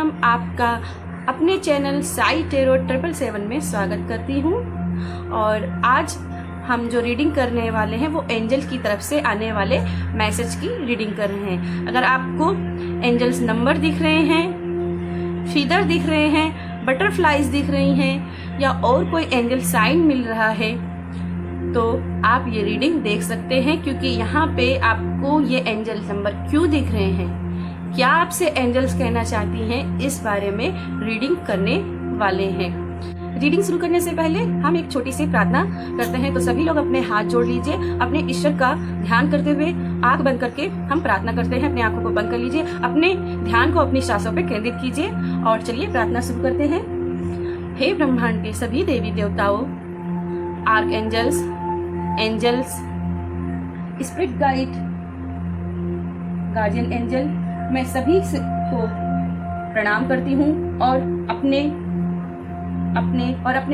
साईराम, आपका अपने channel Sai tarot 777 में स्वागत करती हूँ। और आज हम जो रीडिंग करने वाले हैं वो एंजल्स की तरफ से आने वाले मैसेज की रीडिंग कर रहे हैं। अगर आपको एंजल्स नंबर दिख रहे हैं, फीदर दिख रहे हैं, बटरफ्लाइज दिख रही हैं या और कोई एंजल साइन मिल रहा है तो आप ये रीडिंग देख सकते हैं, क्योंकि यहाँ पे आपको ये एंजल नंबर क्यों दिख रहे हैं, क्या आपसे एंजल्स कहना चाहती हैं, इस बारे में रीडिंग करने वाले हैं। रीडिंग शुरू करने से पहले हम एक छोटी सी प्रार्थना करते हैं। तो सभी लोग अपने हाथ जोड़ लीजिए, अपने ईश्वर का ध्यान करते हुए आंख बंद करके हम प्रार्थना करते हैं। अपनी आंखों को बंद कर लीजिए, अपने ध्यान को अपनी सांसों पे केंद्रित कीजिए और चलिए प्रार्थना शुरू करते हैं। हे ब्रह्मांड के सभी देवी देवताओं, archangels, angels, spirit guide, guardian angel, मैं सभी को प्रणाम करती हूँ और अपने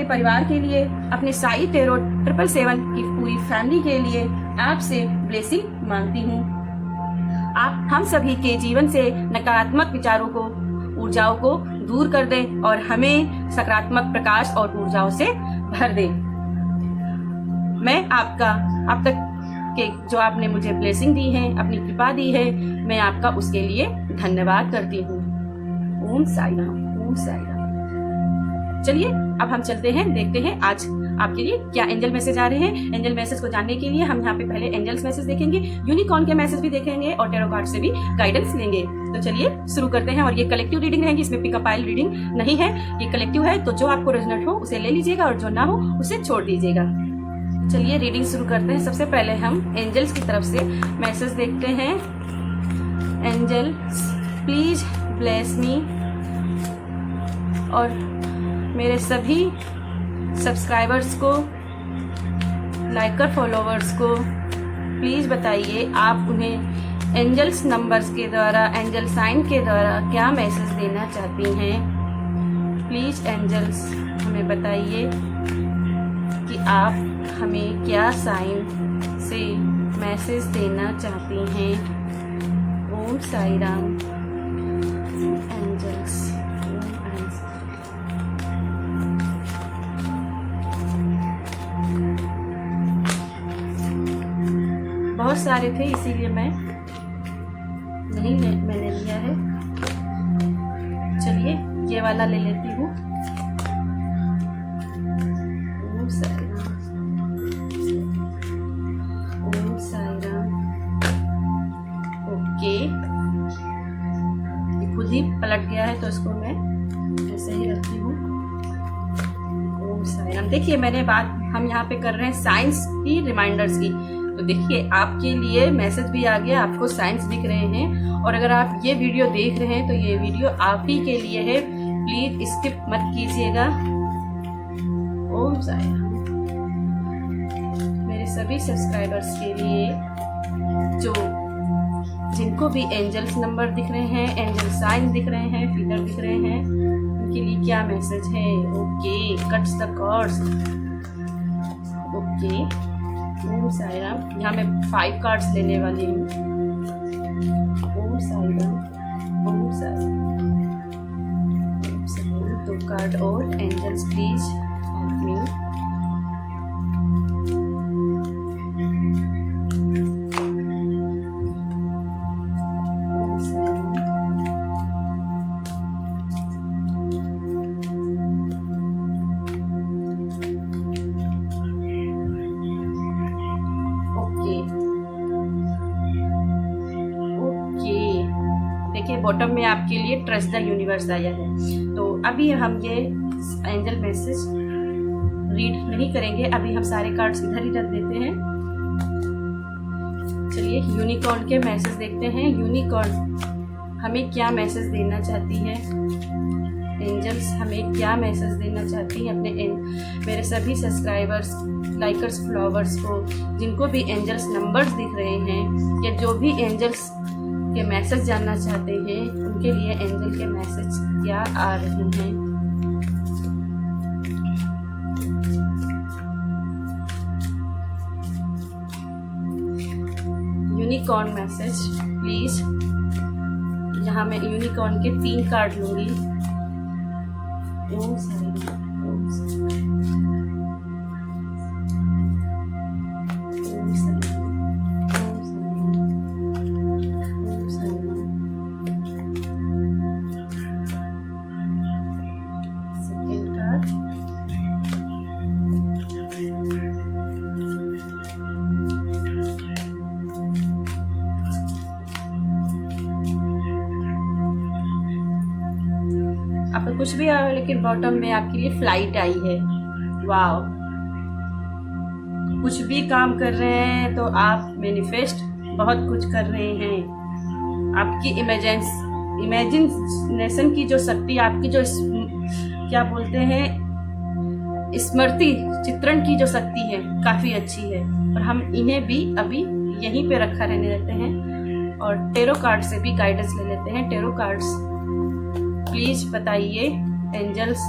परिवार के लिए, अपने साई टेरो 777 की पूरी फैमिली के लिए आपसे ब्लेसिंग मांगती हूँ। आप हम सभी के जीवन से नकारात्मक विचारों को, ऊर्जाओं को दूर कर दें और हमें सकारात्मक प्रकाश और ऊर्जाओं से भर दें। मैं आपका अब तक के जो आपने मुझे ब्लेसिंग दी है, अपनी कृपा दी है, मैं आपका उसके लिए धन्यवाद करती हूँ। ओम साईराम, ओम साईराम। चलिए अब हम चलते हैं, देखते हैं आज आपके लिए क्या एंजल मैसेज आ रहे हैं। एंजल मैसेज को जानने के लिए हम यहाँ पे पहले एंजल्स मैसेज देखेंगे, यूनिकॉर्न के मैसेज भी देखेंगे और टैरो कार्ड से भी गाइडेंस लेंगे। तो चलिए शुरू करते हैं। और ये कलेक्टिव रीडिंग रहेगी, इसमें पिकअप आइल रीडिंग नहीं है, ये कलेक्टिव है। तो जो आपको रेजोनेट हो उसे ले लीजिएगा और जो ना हो उसे छोड़ दीजिएगा। चलिए रीडिंग शुरू करते हैं। सबसे पहले हम एंजल्स की तरफ से मैसेज देखते हैं। एंजल्स प्लीज ब्लेस मी और मेरे सभी सब्सक्राइबर्स को, लाइकर, फॉलोवर्स को प्लीज बताइए आप उन्हें एंजल्स नंबर्स के द्वारा, एंजल साइन के द्वारा क्या मैसेज देना चाहती हैं। प्लीज एंजल्स हमें बताइए कि आप हमें क्या साइन से मैसेज देना चाहती हैं। ओम साईराम। एंजल्स, बहुत सारे थे इसीलिए मैंने लिया है। चलिए ये वाला ले लेती हूँ। ओम साईराम, ओम साईराम। ओके, ये खुद ही पलट गया है तो इसको मैं ऐसे ही रखती हूँ। ओम साईराम। देखिए मैंने बात हम यहाँ पे कर रहे हैं साइंस की, रिमाइंडर्स की। तो देखिए आपके लिए मैसेज भी आ गया, आपको साइंस दिख रहे हैं। और अगर आप ये वीडियो देख रहे हैं तो ये वीडियो आप ही के लिए है, प्लीज स्किप मत कीजिएगा। ओम साईराम। मेरे सभी सब्सक्राइबर्स के लिए जिनको भी एंजल्स नंबर दिख रहे हैं, एंजल साइन दिख रहे हैं, फीदर दिख रहे हैं, उनके लिए क्या मैसेज है। Okay, cuts the cards. Okay, Om Sairam. यहाँ मैं 5 कार्ड्स लेने वाली हूँ। ओम साईराम, ओम साईराम। 2 कार्ड और angels please help me. Om Sairam. देखिए बॉटम में आपके लिए ट्रस्ट द यूनिवर्स आया है। तो अभी हम ये एंजल मैसेज रीड नहीं करेंगे, अभी हम सारे कार्ड्स इधर ही रख देते हैं। चलिए यूनिकॉर्न के मैसेज देखते हैं। यूनिकॉर्न हमें क्या मैसेज देना चाहती है, एंजल्स हमें क्या मैसेज देना चाहती हैं अपने मेरे सभी सब्सक्राइबर्स, लाइकर्स, फॉलोवर्स को, जिनको भी एंजल्स नंबर्स दिख रहे हैं या जो भी एंजल्स के मैसेज जानना चाहते हैं, उनके लिए एंजल के मैसेज क्या आ रहे हैं। यूनिकॉर्न मैसेज प्लीज जहाँ मैं यूनिकॉर्न के 3 कार्ड लूंगी। ओम साई राम, ओम साई राम, ओम साई राम, ओम साई राम, ओम साई राम। सेकंड कार्ड, आपका कुछ भी आया लेकिन बॉटम में आपके लिए फ्लाइट आई है। वाओ, कुछ भी काम कर रहे हैं तो आप मैनिफेस्ट बहुत कुछ कर रहे हैं। आपकी इमेजिनेशन की जो शक्ति, आपकी जो क्या बोलते हैं, स्मृति चित्रण की जो शक्ति है काफी अच्छी है। और हम इन्हें भी अभी यहीं पे रखा रहने देते हैं और टेरो कार्ड से भी गाइडेंस ले लेते हैं। टेरो कार्ड्स प्लीज बताइए एंजल्स,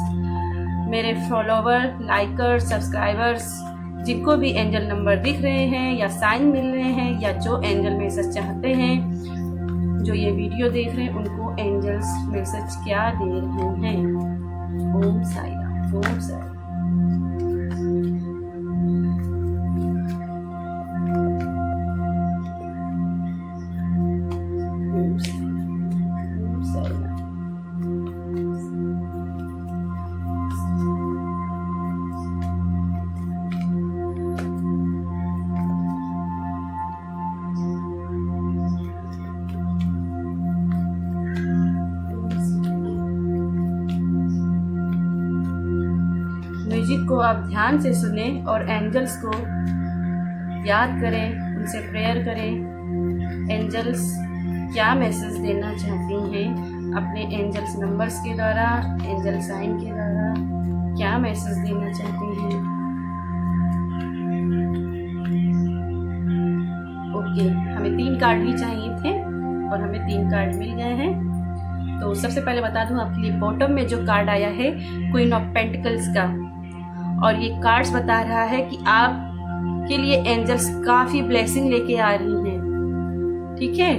मेरे फॉलोवर, लाइकर, सब्सक्राइबर्स, जिनको भी एंजल नंबर दिख रहे हैं या साइन मिल रहे हैं या जो एंजल मैसेज चाहते हैं, जो ये वीडियो देख रहे हैं, उनको एंजल्स मैसेज क्या दे रहे हैं। ओम साई राम, ओम साई राम। म्यूजिक को आप ध्यान से सुने और एंजल्स को याद करें, उनसे प्रेयर करें। एंजल्स क्या मैसेज देना चाहती हैं अपने एंजल्स नंबर्स के द्वारा, एंजल साइन के द्वारा क्या मैसेज देना चाहती हैं। ओके, हमें 3 कार्ड ही चाहिए थे और हमें 3 कार्ड मिल गए हैं। तो सबसे पहले बता दूं आपके लिए, बॉटम में जो कार्ड आया है क्वीन ऑफ पेंटिकल्स का, और ये कार्ड्स बता रहा है कि आप के लिए एंजल्स काफी ब्लेसिंग लेके आ रही हैं। ठीक है,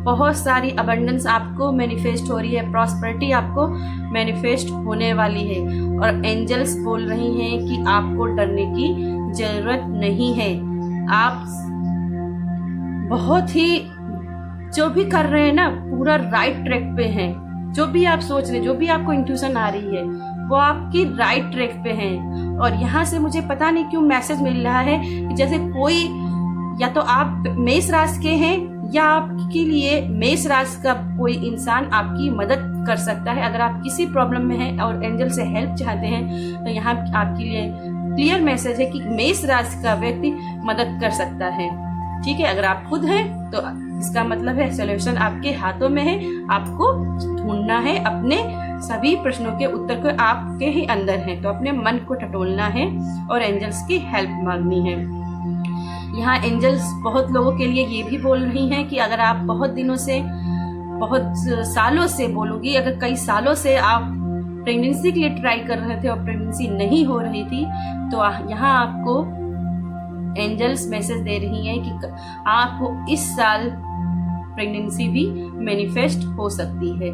बहुत सारी अबंडेंस आपको मैनिफेस्ट हो रही है, प्रॉस्पेरिटी आपको मैनिफेस्ट होने वाली है। और एंजल्स बोल रही हैं कि आपको डरने की जरूरत नहीं है। आप बहुत ही जो भी कर रहे हैं ना, पूरा राइट ट्रैक पे हैं। जो भी आप सोच रहे हैं, जो भी आपको इंट्यूशन आ रही है, वो आपकी राइट ट्रैक पे हैं। और यहाँ से मुझे पता नहीं क्यों मैसेज मिल रहा है कि जैसे कोई, या तो आप मेष राशि के हैं या आपके लिए मेष राशि का कोई इंसान आपकी मदद कर सकता है। अगर आप किसी प्रॉब्लम में हैं और एंजल से हेल्प चाहते हैं तो यहाँ आपके लिए क्लियर मैसेज है कि मेष राशि का व्यक्ति मदद कर सकता है। ठीक है, अगर आप खुद हैं तो इसका मतलब है सॉल्यूशन आपके हाथों में है। आपको ढूंढना है अपने सभी प्रश्नों के उत्तर को, आपके ही अंदर है। तो अपने मन को टटोलना है और एंजल्स की हेल्प मांगनी है। यहाँ एंजल्स बहुत लोगों के लिए ये भी बोल रही हैं कि अगर आप बहुत दिनों से, बहुत सालों से बोलूँगी, अगर कई सालों से आप प्रेगनेंसी के लिए ट्राई कर रहे थे और प्रेगनेंसी नहीं हो रही थी, तो यहाँ आपको एंजल्स मैसेज दे रही हैं कि आपको इस साल प्रेगनेंसी भी मैनिफेस्ट हो सकती है।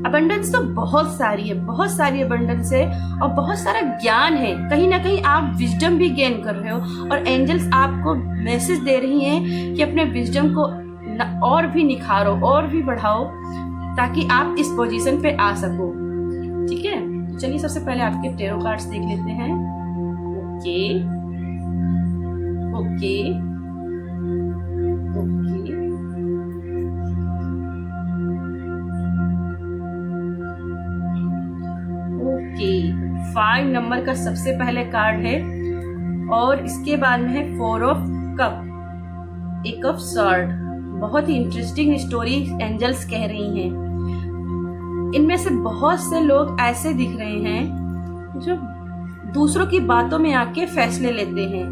अबंडेंस तो बहुत सारी है, बहुत सारी अबंडेंस है और बहुत सारा ज्ञान है। कहीं ना कहीं आप विजडम भी गेन कर रहे हो और एंजल्स आपको मैसेज दे रही हैं कि अपने विजडम को और भी निखारो और भी बढ़ाओ ताकि आप इस पोजीशन पे आ सको। ठीक है, तो चलिए सबसे पहले आपके टेरो कार्ड्स देख लेते हैं। Okay okay okay, okay, 5 number का सबसे पहले कार्ड है और इसके बाद में है 4 ऑफ कप, एक ऑफ सॉर्ड। बहुत ही इंटरेस्टिंग स्टोरी एंजल्स कह रही हैं। इनमें से बहुत से लोग ऐसे दिख रहे हैं जो दूसरों की बातों में आके फैसले लेते हैं।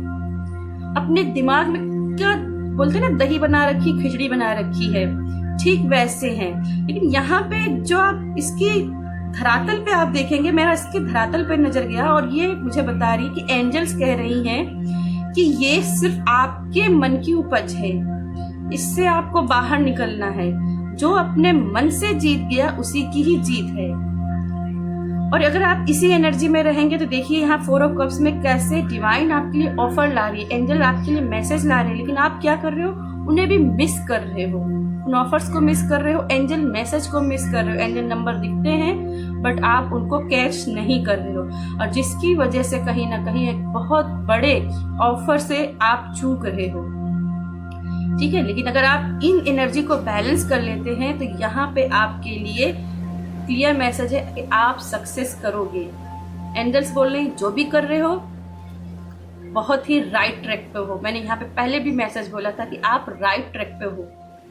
अपने दिमाग में क्या बोलते हैं ना, दही बना रखी, खिचड़ी बना रखी है, ठीक वैसे हैं। लेकिन यहाँ पे जो आप इसकी धरातल पे आप देखेंगे, मेरा इसके धरातल पे नजर गया और ये मुझे बता रही कि एंजल्स कह रही हैं कि ये सिर्फ आपके मन की उपज है, इससे आपको बाहर निकलना है। जो अपने मन से जीत गया उसी की ही जीत है। और अगर आप इसी एनर्जी में रहेंगे तो देखिए यहाँ 4 ऑफ कप्स में कैसे डिवाइन आपके लिए ऑफर ला रही है, एंजल आपके लिए मैसेज ला रहे हैं, लेकिन आप क्या कर रहे हो, उन्हें भी मिस कर रहे हो, उन ऑफर्स को मिस कर रहे हो, एंजल मैसेज को मिस कर रहे हो। एंजल नंबर दिखते हैं बट आप उनको कैच नहीं कर रहे हो, और जिसकी वजह से कहीं ना कहीं एक बहुत बड़े ऑफर से आप चूक रहे हो। ठीक है, लेकिन अगर आप इन एनर्जी को बैलेंस कर लेते हैं तो यहाँ पे आपके लिए क्लियर मैसेज है कि आप सक्सेस करोगे। एंजल्स बोल रहे हैं जो भी कर रहे हो बहुत ही राइट ट्रैक पे हो। मैंने यहाँ पे पहले भी मैसेज बोला था कि आप राइट ट्रैक पे हो,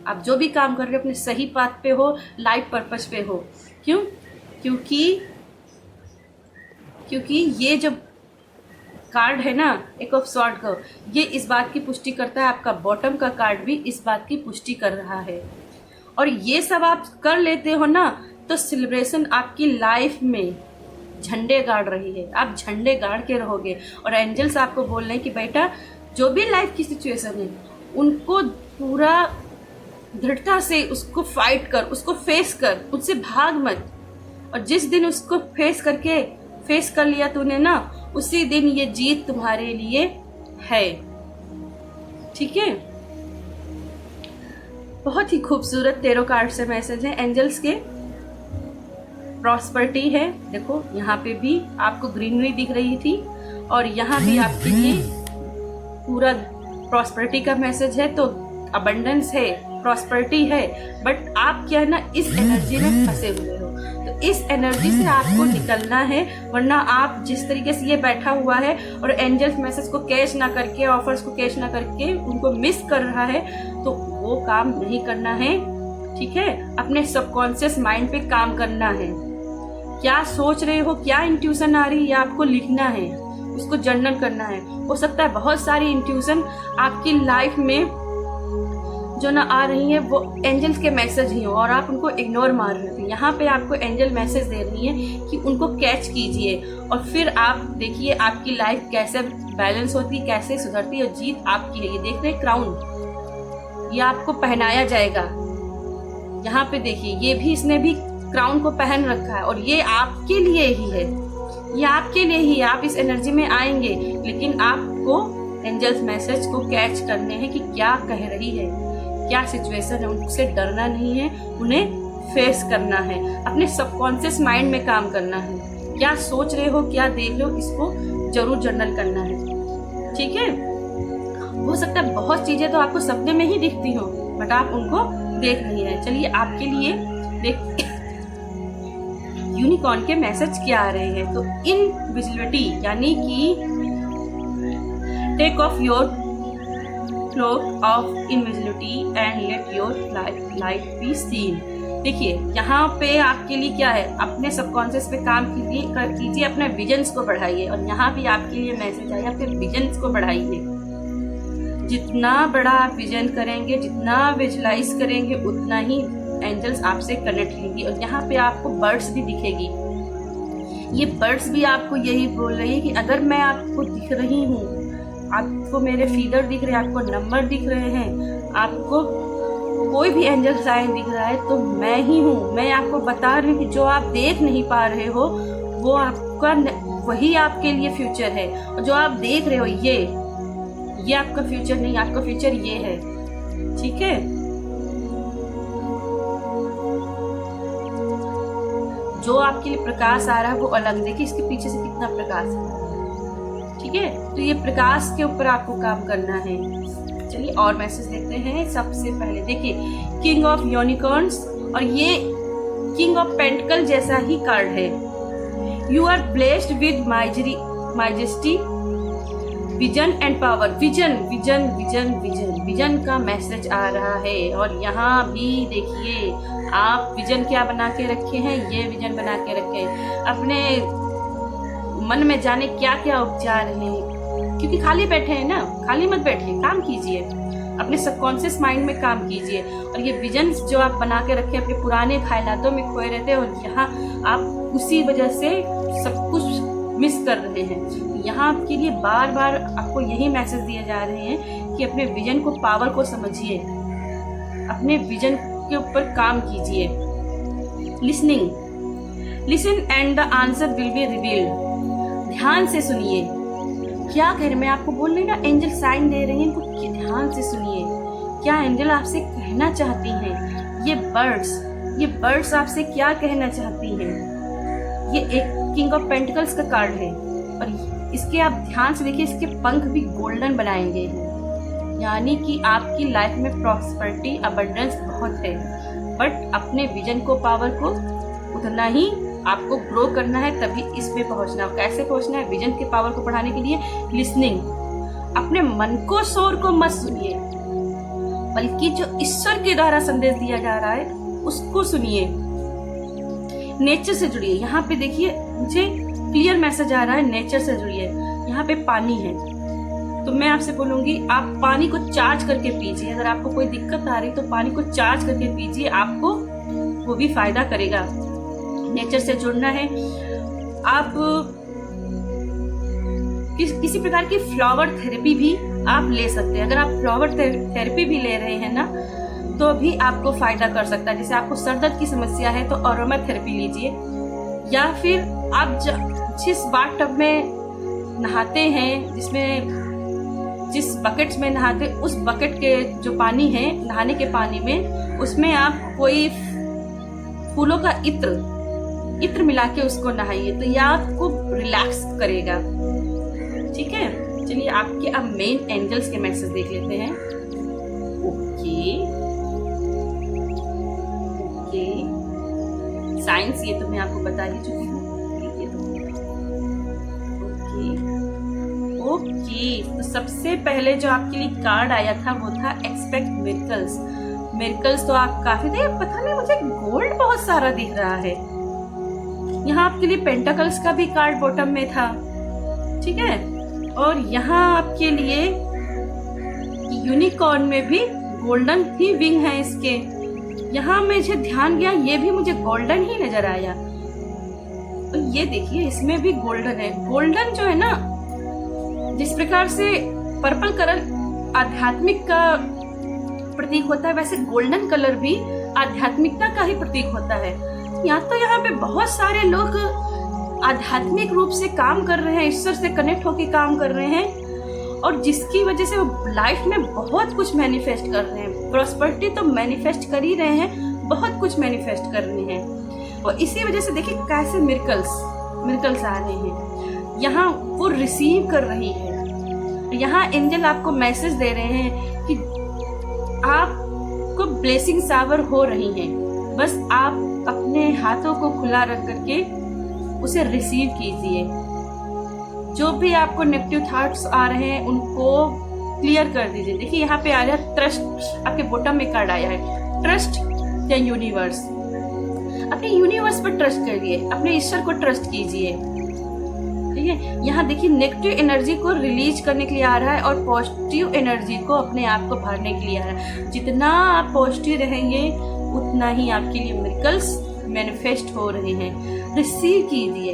आप जो भी काम कर रहे हो अपने सही पाथ पे हो, लाइफ पर्पस पे हो। क्यों? क्योंकि ये जो कार्ड है ना, एक ऑफ स्वॉर्ड का, ये इस बात की पुष्टि करता है, आपका बॉटम का कार्ड भी इस बात की पुष्टि कर रहा है। और ये सब आप कर लेते हो ना तो सेलिब्रेशन आपकी लाइफ में झंडे गाड़ रही है, आप झंडे गाड़ के रहोगे। और एंजल्स आपको बोल रहे हैं कि बेटा जो भी लाइफ की सिचुएशन है उनको पूरा दृढ़ता से उसको फाइट कर, उसको फेस कर, उससे भाग मत। और जिस दिन उसको फेस कर लिया तूने ना, उसी दिन ये जीत तुम्हारे लिए है। ठीक है, बहुत ही खूबसूरत टेरो कार्ड से मैसेज है एंजल्स के। प्रॉस्पेरिटी है, देखो यहाँ पे भी आपको ग्रीनरी दिख रही थी और यहाँ भी आपके लिए पूरा प्रॉस्पेरिटी का मैसेज है। तो अबंडेंस है, प्रॉस्पेरिटी है, बट आप क्या है ना इस एनर्जी में फंसे हुए हो। तो इस एनर्जी से आपको निकलना है, वरना आप जिस तरीके से ये बैठा हुआ है और एंजल्स मैसेज को कैच ना करके, ऑफर्स को कैच ना करके उनको मिस कर रहा है, तो वो काम नहीं करना है। ठीक है, अपने सबकॉन्शियस माइंड पे काम करना है। क्या सोच रहे हो, क्या इंट्यूशन आ रही है, आपको लिखना है, उसको जर्नल करना है। हो सकता है बहुत सारी इंट्यूशन आपकी लाइफ में जो ना आ रही है वो एंजल्स के मैसेज ही हो और आप उनको इग्नोर मार रहे थे। यहाँ पे आपको एंजल मैसेज दे रही है कि उनको कैच कीजिए और फिर आप देखिए आपकी लाइफ कैसे बैलेंस होती, कैसे सुधरती है और जीत आपकी है। ये देख रहे क्राउन, ये आपको पहनाया जाएगा। यहाँ पे देखिए ये भी, इसने भी क्राउन को पहन रखा है और ये आपके लिए ही है, ये आपके लिए ही। आप इस एनर्जी में आएंगे, लेकिन आपको एंजल्स मैसेज को कैच करने हैं कि क्या कह रही है, क्या सिचुएशन है। उनसे डरना नहीं है, उन्हें फेस करना है, अपने सबकॉन्शियस माइंड में काम करना है। क्या सोच रहे हो, क्या देख रहे हो, इसको जरूर जर्नल करना है। ठीक है, हो सकता है बहुत चीजें तो आपको सपने में ही दिखती हो बट आप उनको देख नहीं रहे। चलिए आपके लिए देख यूनिकॉर्न के मैसेज क्या आ रहे हैं। तो इनविजिबिलिटी यानी कि take off your cloak of invisibility and let your light be seen. देखिए यहाँ पे आपके लिए क्या है, अपने सबकॉन्शियस पे काम कीजिए, अपने विजन्स को बढ़ाइए। और यहाँ भी आपके लिए मैसेज आया, अपने विजन्स को बढ़ाइए। जितना बड़ा आप विजन करेंगे, जितना विजुलाइज करेंगे, उतना ही एंजल्स आपसे कनेक्ट होंगी। और यहाँ पे आपको बर्ड्स भी दिखेगी। ये बर्ड्स भी आपको यही बोल रही है कि अगर मैं आपको दिख रही हूँ, आपको मेरे फीडर दिख रहे हैं, आपको नंबर दिख रहे हैं, आपको कोई भी एंजल साइन दिख रहा है, तो मैं ही हूँ। मैं आपको बता रही हूँ कि जो आप देख नहीं पा रहे हो वो आपका, वही आपके लिए फ्यूचर है। और जो आप देख रहे हो ये आपका फ्यूचर नहीं, आपका फ्यूचर ये है। ठीक है, जो आपके लिए प्रकाश आ रहा है वो अलग, देखिए इसके पीछे से कितना प्रकाश है। ठीक है, तो ये प्रकाश के ऊपर आपको काम करना है। चलिए और मैसेज देखते हैं। सबसे पहले देखिए किंग ऑफ यूनिकॉर्न्स, और ये किंग ऑफ पेंटिकल जैसा ही कार्ड है। You are blessed with majesty, vision and power. Vision vision vision vision vision का मैसेज आ रहा है। और यहाँ भी देखिए आप विजन क्या बना के रखे हैं, ये विजन बना के रखे हैं। अपने मन में जाने क्या क्या उपचार हैं, क्योंकि खाली बैठे हैं ना, खाली मत बैठिए, काम कीजिए, अपने सबकॉन्शियस माइंड में काम कीजिए। और ये विजन जो आप बना के रखे अपने पुराने ख्यालातों में खोए रहते हैं और यहाँ आप उसी वजह से सब कुछ मिस कर रहे हैं। यहाँ आपके लिए बार बार आपको यही मैसेज दिए जा रहे हैं कि अपने विजन को, पावर को समझिए, अपने विजन उसके ऊपर काम कीजिए। Listen and the answer will be revealed. ध्यान से सुनिए क्या कह रहे, मैं आपको बोल रही ना एंजल साइन दे रही हैं, इनको ध्यान से सुनिए क्या एंजल आपसे कहना चाहती हैं। ये बर्ड्स आपसे क्या कहना चाहती हैं। ये एक किंग ऑफ पेंटिकल्स का कार्ड है और इसके आप ध्यान से देखिए, इसके पंख भी गोल्डन बनाएंगे, यानी कि आपकी लाइफ में प्रॉस्पेरिटी अबंडेंस बहुत है, बट अपने विजन को, पावर को उतना ही आपको ग्रो करना है, तभी इस पे पहुंचना। कैसे पहुंचना है विजन के पावर को बढ़ाने के लिए? लिसनिंग। अपने मन को, शोर को मत सुनिए, बल्कि जो ईश्वर के द्वारा संदेश दिया जा रहा है उसको सुनिए। नेचर से जुड़िए। यहाँ पे देखिए मुझे क्लियर मैसेज आ रहा है, नेचर से जुड़िए। यहाँ पे पानी है तो मैं आपसे बोलूंगी आप पानी को चार्ज करके पीजिए। अगर आपको कोई दिक्कत आ रही तो पानी को चार्ज करके पीजिए, आपको वो भी फायदा करेगा। नेचर से जुड़ना है। आप किसी प्रकार की फ्लावर थेरेपी भी आप ले सकते हैं। अगर आप फ्लावर थेरेपी भी ले रहे हैं ना तो भी आपको फायदा कर सकता है। जैसे आपको सर दर्द की समस्या है तो अरोमा थेरेपी लीजिए, या फिर आप जिस बाथटब में नहाते हैं, जिस बकेट्स में नहाते, उस बकेट के जो पानी है नहाने के पानी में, उसमें आप कोई फूलों का इत्र मिला के उसको नहाइए, तो यह आपको रिलैक्स करेगा। ठीक है, चलिए आपके अब मेन एंजल्स के मैसेज देख लेते हैं। ओके साइंस ये तो मैं आपको बता ही चुकी हूँ। ओके तो सबसे पहले जो आपके लिए कार्ड आया था वो था एक्सपेक्ट मिरेकल्स। तो आप काफी थे, पता नहीं मुझे गोल्ड बहुत सारा दिख रहा है। यहाँ आपके लिए पेंटाकल्स का भी कार्ड बॉटम में था, ठीक है, और यहाँ आपके लिए यूनिकॉर्न में भी गोल्डन ही विंग है इसके। यहाँ मुझे ध्यान गया, ये भी मुझे गोल्डन ही नजर आया। तो ये देखिए इसमें भी गोल्डन है। गोल्डन जो है ना, जिस प्रकार से पर्पल कलर आध्यात्मिक का प्रतीक होता है, वैसे गोल्डन कलर भी आध्यात्मिकता का ही प्रतीक होता है। यहाँ पे बहुत सारे लोग आध्यात्मिक रूप से काम कर रहे हैं, ईश्वर से कनेक्ट होकर काम कर रहे हैं, और जिसकी वजह से वो लाइफ में बहुत कुछ मैनिफेस्ट कर रहे हैं। प्रॉस्पेरिटी तो मैनिफेस्ट कर ही रहे हैं, बहुत कुछ मैनिफेस्ट कर रहे हैं, और इसी वजह से देखिए कैसे मिरेकल्स आ रहे हैं। यहाँ वो रिसीव कर रही है। यहाँ एंजल आपको मैसेज दे रहे हैं कि आपको ब्लेसिंग शावर हो रही है, बस आप अपने हाथों को खुला रख करके उसे रिसीव कीजिए। जो भी आपको नेगेटिव थॉट्स आ रहे हैं उनको क्लियर कर दीजिए। देखिए यहाँ पे आ रहा है ट्रस्ट, आपके बॉटम में कार्ड आया है ट्रस्ट या यूनिवर्स। अपने यूनिवर्स पर ट्रस्ट करिए, अपने ईश्वर को ट्रस्ट कीजिए, ठीक है। यहाँ देखिए नेगेटिव एनर्जी को रिलीज करने के लिए आ रहा है और पॉजिटिव एनर्जी को अपने आप को भरने के लिए आ रहा है। जितना आप पॉजिटिव रहेंगे उतना ही आपके लिए मिरेकल्स मैनिफेस्ट हो रहे हैं। रिसीव कीजिए।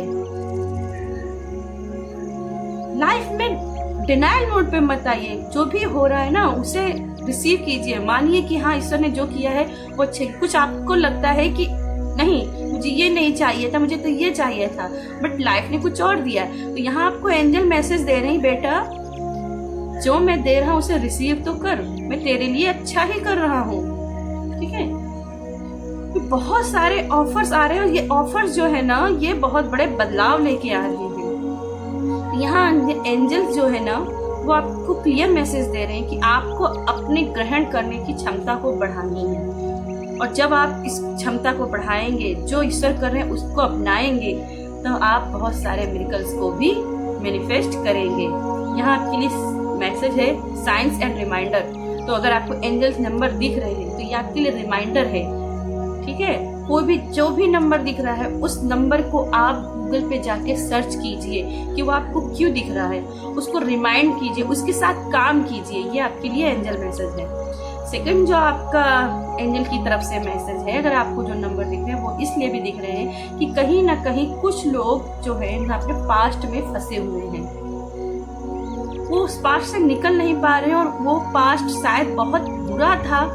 लाइफ में डिनायल मोड पे मत आइए, जो भी हो रहा है ना उसे रिसीव कीजिए। मानिए कि हाँ ईश्वर ने जो किया है वो अच्छे। कुछ आपको लगता है कि नहीं मुझे ये नहीं चाहिए था, मुझे तो ये चाहिए था, बट लाइफ ने कुछ और दिया। तो यहाँ आपको एंजल मैसेज दे रहे हैं, बेटा जो मैं दे रहा हूँ उसे रिसीव तो कर, मैं तेरे लिए अच्छा ही कर रहा हूँ, ठीक है। बहुत सारे ऑफर्स आ रहे हैं और ये ऑफर्स जो है ना ये बहुत बड़े बदलाव लेके आ रहे हैं। यहाँ एंजल्स जो है ना वो आपको क्लियर मैसेज दे रहे हैं कि आपको अपने ग्रहण करने की क्षमता को बढ़ानी है, और जब आप इस क्षमता को बढ़ाएंगे, जो ईश्वर कर रहे हैं उसको अपनाएंगे, तो आप बहुत सारे मिरेकल्स को भी मैनिफेस्ट करेंगे। यहाँ आपके लिए मैसेज है साइंस एंड रिमाइंडर। तो अगर आपको एंजल्स नंबर दिख रहे हैं तो ये आपके लिए रिमाइंडर है, ठीक है। कोई भी जो भी नंबर दिख रहा है उस नंबर को आप गूगल पे जाके सर्च कीजिए कि वो आपको क्यों दिख रहा है, उसको रिमाइंड कीजिए, उसके साथ काम कीजिए। ये आपके लिए एंजल मैसेज है। सेकंड जो आपका एंजल की तरफ से मैसेज है, अगर आपको जो नंबर दिख रहे हैं वो इसलिए भी दिख रहे हैं कि कहीं ना कहीं कुछ लोग जो है अपने पास्ट में फंसे हुए हैं, वो उस पास्ट से निकल नहीं पा रहे हैं, और वो पास्ट शायद बहुत बुरा था,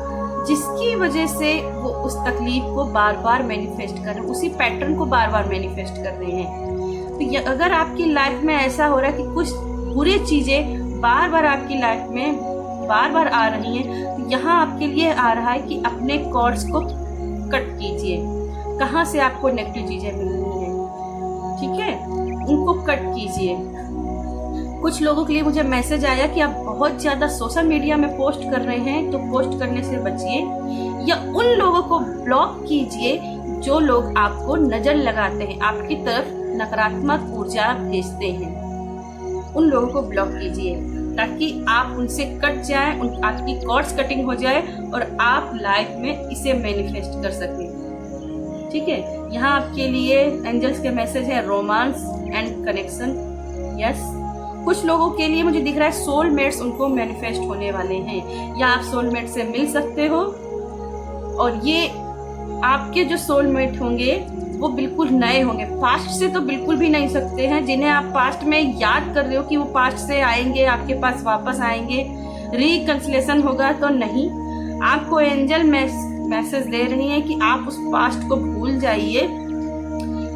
जिसकी वजह से वो उस तकलीफ को बार बार मैनिफेस्ट कर रहे हैं, उसी पैटर्न को बार बार मैनिफेस्ट कर रहे हैं। तो अगर आपकी लाइफ में ऐसा हो रहा है कि कुछ बुरी चीजें बार बार आपकी लाइफ में बार बार आ रही हैं, तो यहाँ आपके लिए आ रहा है कि अपने कॉर्ड्स को कट कीजिए। कहाँ से आपको नेगेटिव चीजें मिल रही हैं, ठीक है, उनको कट कीजिए। कुछ लोगों के लिए मुझे मैसेज आया कि आप बहुत ज्यादा सोशल मीडिया में पोस्ट कर रहे हैं, तो पोस्ट करने से बचिए या उन लोगों को ब्लॉक कीजिए जो लोग आपको नजर लगाते हैं, आपकी तरफ नकारात्मक ऊर्जा भेजते हैं। उन लोगों को ब्लॉक कीजिए ताकि आप उनसे कट जाएं, आपकी कॉर्ड्स कटिंग हो जाए और आप लाइफ में इसे मैनिफेस्ट कर सकें। ठीक है, यहाँ आपके लिए एंजल्स के मैसेज है रोमांस एंड कनेक्शन। यस, कुछ लोगों के लिए मुझे दिख रहा है सोलमेट्स उनको मैनिफेस्ट होने वाले हैं, या आप सोलमेट से मिल सकते हो। और ये आपके जो सोलमेट होंगे वो बिल्कुल नए होंगे, पास्ट से तो बिल्कुल भी नहीं सकते हैं। जिन्हें आप पास्ट में याद कर रहे हो कि वो पास्ट से आएंगे, आपके पास वापस आएंगे, रिकंसिलेशन होगा, तो नहीं। आपको एंजल मैसेज दे रही है कि आप उस पास्ट को भूल जाइए।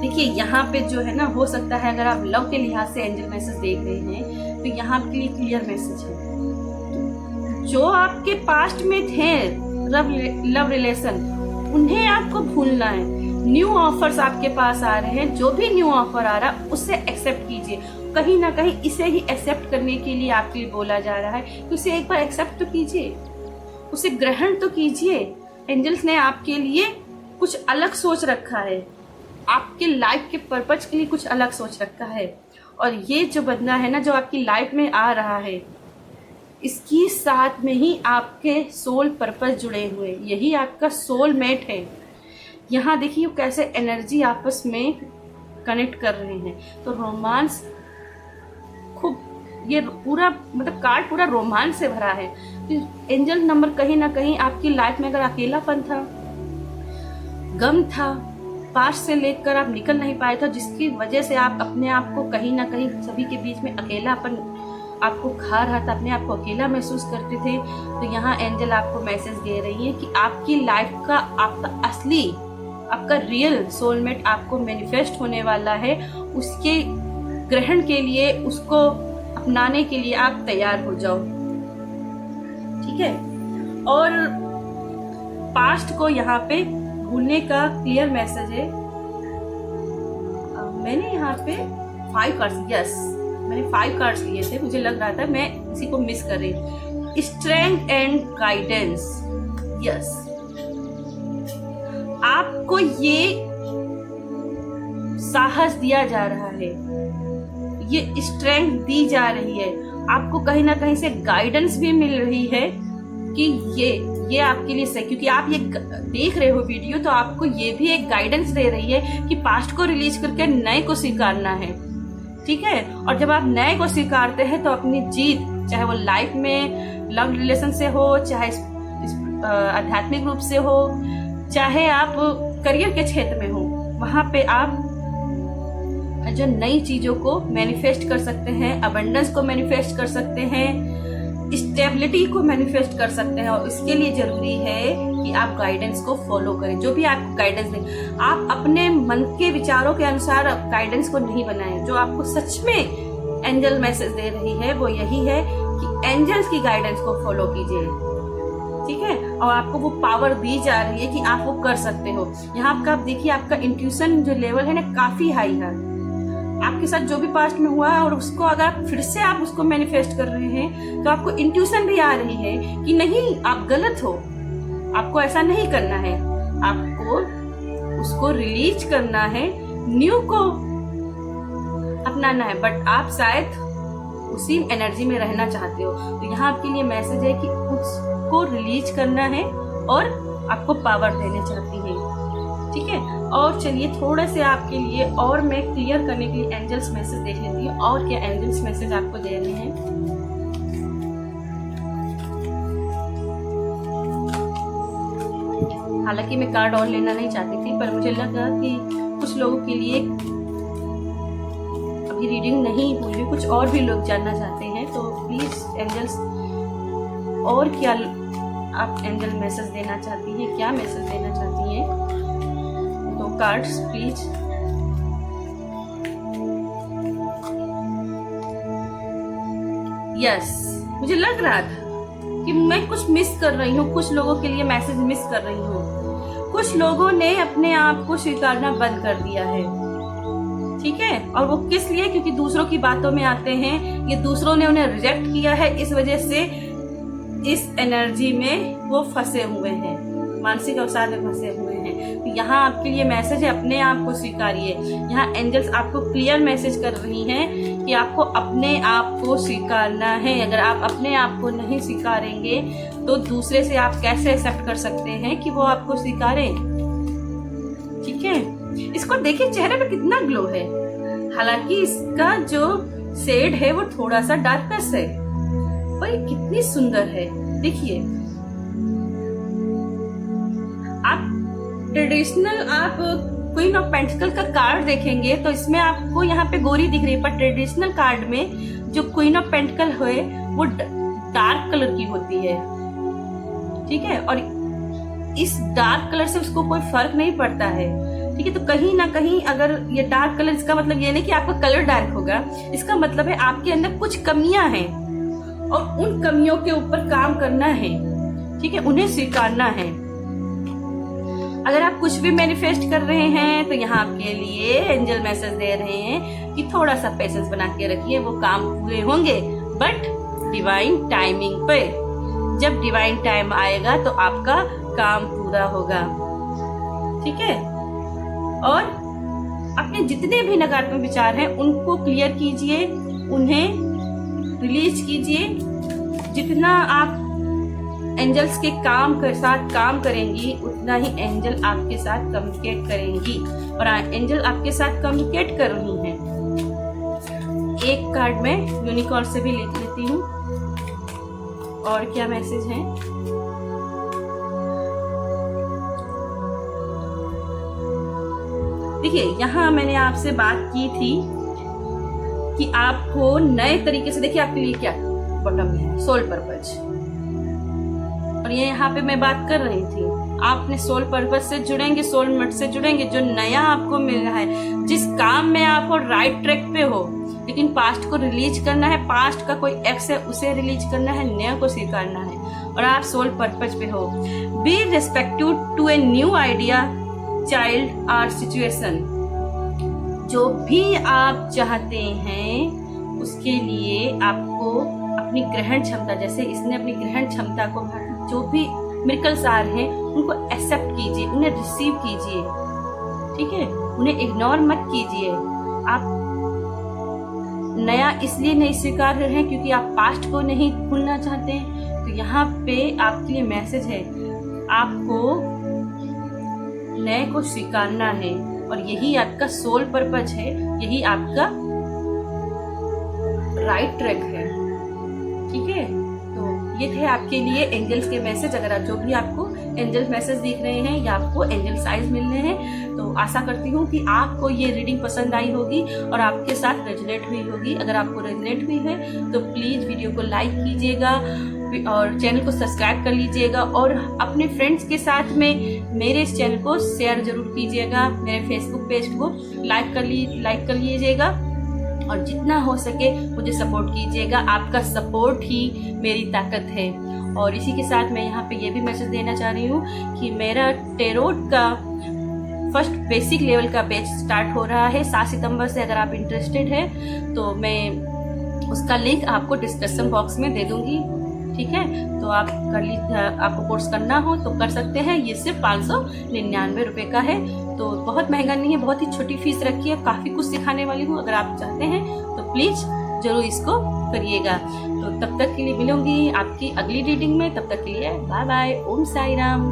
देखिए यहाँ पे जो है ना, हो सकता है अगर आप लव के लिहाज से एंजल मैसेज देख रहे हैं तो यहाँ आपके लिए क्लियर मैसेज है। जो आपके पास्ट में थे लव रिलेशन, उन्हें आपको भूलना है। न्यू ऑफर्स आपके पास आ रहे हैं, जो भी न्यू ऑफर आ रहा है उसे एक्सेप्ट कीजिए। कहीं ना कहीं इसे ही एक्सेप्ट करने के लिए आपके लिए बोला जा रहा है कि उसे एक बार एक्सेप्ट तो कीजिए, उसे ग्रहण तो कीजिए। एंजल्स ने आपके लिए कुछ अलग सोच रखा है, आपके लाइफ के पर्पज के लिए कुछ अलग सोच रखा है। और ये जो बंदा है ना, जो आपकी लाइफ में आ रहा है, इसकी साथ में ही आपके सोल पर्पज जुड़े हुए, यही आपका सोलमेट है। यहाँ देखिए कैसे एनर्जी आपस में कनेक्ट कर रहे हैं। तो रोमांस खूब, ये पूरा मतलब कार्ड पूरा रोमांस से भरा है। तो एंजल नंबर कहीं ना कहीं आपकी लाइफ में अगर अकेलापन था, गम था, पास्ट से लेकर आप निकल नहीं पाए थे, जिसकी वजह से आप अपने आप को कहीं ना कहीं सभी के बीच में अकेलापन आपको खा रहा था, अपने आप को अकेला महसूस करते थे, तो यहाँ एंजल आपको मैसेज दे रही है कि आपकी लाइफ का, आपका असली, आपका रियल सोलमेट आपको मैनिफेस्ट होने वाला है। उसके ग्रहण के लिए, उसको अपनाने के लिए आप तैयार हो जाओ। ठीक है, और पास्ट को यहाँ पे भूलने का क्लियर मैसेज है। मैंने यहाँ पे 5 कार्ड्स, यस मैंने 5 कार्ड्स लिए थे, मुझे लग रहा था मैं इसी को मिस कर रही हूँ। स्ट्रेंथ एंड गाइडेंस, यस, आपको ये साहस दिया जा रहा है, ये स्ट्रेंथ दी जा रही है, आपको कहीं ना कहीं से गाइडेंस भी मिल रही है कि ये आपके लिए सही, क्योंकि आप ये देख रहे हो वीडियो, तो आपको ये भी एक गाइडेंस दे रही है कि पास्ट को रिलीज करके नए को स्वीकारना है। ठीक है, और जब आप नए को स्वीकारते हैं तो अपनी जीत, चाहे वो लाइफ में लव रिलेशन से हो, चाहे आध्यात्मिक रूप से हो, चाहे आप करियर के क्षेत्र में हो, वहां पे आप जो नई चीजों को मैनिफेस्ट कर सकते हैं, अबंडेंस को मैनिफेस्ट कर सकते हैं, स्टेबिलिटी को मैनिफेस्ट कर सकते हैं। और इसके लिए जरूरी है कि आप गाइडेंस को फॉलो करें। जो भी आपको गाइडेंस दें, आप अपने मन के विचारों के अनुसार गाइडेंस को नहीं बनाएं। जो आपको सच में एंजल मैसेज दे रही है वो यही है कि एंजल्स की गाइडेंस को फॉलो कीजिए। ठीक है, और आपको वो पावर दी जा रही है कि आप वो कर सकते हो। यहाँ आपका, आप देखिए, आपका इंट्यूशन जो लेवल है ना, काफी हाई है। आपके साथ जो भी पास्ट में हुआ है और उसको अगर फिर से आप उसको मैनिफेस्ट कर रहे हैं, तो आपको इंट्यूशन भी आ रही है कि नहीं, आप गलत हो, आपको ऐसा नहीं करना है, आपको उसको रिलीज करना है, न्यू को अपनाना है। बट आप शायद उसी एनर्जी में रहना चाहते हो, तो यहाँ आपके लिए मैसेज है कि उसको रिलीज करना है और आपको पावर देने चाहती है। ठीक है, और चलिए थोड़ा से आपके लिए और मैं क्लियर करने के लिए एंजल्स मैसेज देख लेती हूँ, और क्या एंजल्स मैसेज आपको दे रहे हैं। हालांकि मैं कार्ड और लेना नहीं चाहती थी, पर मुझे लगा कि कुछ लोगों के लिए अभी रीडिंग नहीं हुई, कुछ और भी लोग जानना चाहते हैं, तो प्लीज एंजल्स और क्या आप एंजल मैसेज देना चाहती हैं, क्या मैसेज देना चाहती हैं। तो कार्ड्स प्लीज। यस, मुझे लग रहा था कि मैं कुछ मिस कर रही हूँ, कुछ लोगों के लिए मैसेज मिस कर रही हूँ। कुछ लोगों ने अपने आप को स्वीकारना बंद कर दिया है, ठीक है। और वो किस लिए? क्योंकि दूसरों की बातों में आते हैं, ये दूसरों ने उन्हें रिजेक्ट किया है, इस वजह से इस एनर्जी में वो फंसे हुए हैं, मानसिक अवसाद में फंसे हुए हैं। तो यहाँ आपके लिए मैसेज है, अपने आप को स्वीकारिए। यहाँ एंजल्स आपको क्लियर मैसेज कर रही हैं कि आपको अपने आप को स्वीकारना है। अगर आप अपने आप को नहीं स्वीकारेंगे तो दूसरे से आप कैसे एक्सेप्ट कर सकते हैं कि वो आपको स्वीकारें, ठीक है। इसको देखिए, चेहरे पे कितना ग्लो है। हालांकि इसका जो शेड है वो थोड़ा सा डार्कनेस है, पर कितनी सुंदर है। देखिए, आप ट्रेडिशनल आप क्वीन ऑफ पेंटिकल का कार्ड देखेंगे तो इसमें आपको यहाँ पे गोरी दिख रही है, पर ट्रेडिशनल कार्ड में जो क्वीन ऑफ पेंटिकल है वो डार्क कलर की होती है, ठीक है। और इस डार्क कलर से उसको कोई फर्क नहीं पड़ता है, ठीक है। तो कहीं ना कहीं अगर ये डार्क कलर, इसका मतलब ये नहीं कि आपका कलर डार्क होगा, इसका मतलब है आपके अंदर कुछ कमियां हैं और उन कमियों के ऊपर काम करना है, ठीक है, उन्हें स्वीकारना है। अगर आप कुछ भी मैनिफेस्ट कर रहे हैं तो यहाँ आपके लिए एंजल मैसेज दे रहे हैं कि थोड़ा सा पेशेंस बना के रखिए, वो काम पूरे होंगे, बट डिवाइन टाइमिंग पे। जब डिवाइन टाइम आएगा तो आपका काम पूरा होगा, ठीक है। और अपने जितने भी नकारात्मक विचार हैं उनको क्लियर कीजिए, उन्हें रिलीज कीजिए। जितना आप एंजल्स के साथ काम करेंगी उतना ही एंजल आपके साथ कम्युनिकेट करेंगी, और एंजल आपके साथ कम्युनिकेट कर रही हैं। एक कार्ड में यूनिकॉर्न से भी लिख लेती हूँ और क्या मैसेज है। देखिए, यहाँ मैंने आपसे बात की थी कि आपको नए तरीके से, देखिए आपके लिए क्या बॉटम में है, सोल पर्पज, और ये यहाँ पे मैं बात कर रही थी, आप अपने सोल पर्पज से जुड़ेंगे, सोलमेट से जुड़ेंगे। जो नया आपको मिल रहा है, जिस काम में आप राइट ट्रैक पे हो, लेकिन पास्ट को रिलीज करना है, पास्ट का कोई एक्स है उसे रिलीज करना है, नया को स्वीकारना है, और आप सोल पर्पज पे हो। Be respective to a new idea, child और सिचुएशन। जो भी आप चाहते हैं उसके लिए आपको अपनी ग्रहण क्षमता, जैसे इसने अपनी ग्रहण क्षमता को, जो भी मिरेकल्स आ रहे हैं उनको एक्सेप्ट कीजिए, उन्हें रिसीव कीजिए, ठीक है। उन्हें इग्नोर मत कीजिए। आप नया इसलिए नहीं स्वीकार रहे हैं क्योंकि आप पास्ट को नहीं भूलना चाहते हैं। तो यहाँ पे आपके लिए मैसेज है, आपको नए को स्वीकारना है, और यही आपका सोल पर्पज है, यही आपका राइट ट्रैक है, ठीक है। तो ये थे आपके लिए एंजल्स के मैसेज। अगर आप जो भी आपको एंजल मैसेज दिख रहे हैं या आपको एंजल साइज मिल रहे हैं, तो आशा करती हूँ कि आपको ये रीडिंग पसंद आई होगी और आपके साथ रेजोनेट हुई होगी। अगर आपको रेजोनेट हुई है तो प्लीज वीडियो को लाइक कीजिएगा और चैनल को सब्सक्राइब कर लीजिएगा, और अपने फ्रेंड्स के साथ में मेरे इस चैनल को शेयर जरूर कीजिएगा। मेरे फेसबुक पेज को लाइक कर लीजिएगा, और जितना हो सके मुझे सपोर्ट कीजिएगा। आपका सपोर्ट ही मेरी ताकत है। और इसी के साथ मैं यहाँ पे ये भी मैसेज देना चाह रही हूँ कि मेरा टेरोट का फर्स्ट बेसिक लेवल का बैच स्टार्ट हो रहा है 7 सितंबर से। अगर आप इंटरेस्टेड हैं तो मैं उसका लिंक आपको डिस्क्रिप्शन बॉक्स में दे दूंगी, ठीक है। तो आप आपको कोर्स करना हो तो कर सकते हैं। ये सिर्फ 599 रुपये का है, तो बहुत महंगा नहीं है, बहुत ही छोटी फीस रखी है। काफ़ी कुछ सिखाने वाली हूँ। अगर आप चाहते हैं तो प्लीज़ जरूर इसको करिएगा। तो तब तक के लिए मिलूंगी आपकी अगली रीडिंग में। तब तक के लिए बाय बाय। ओम साई राम।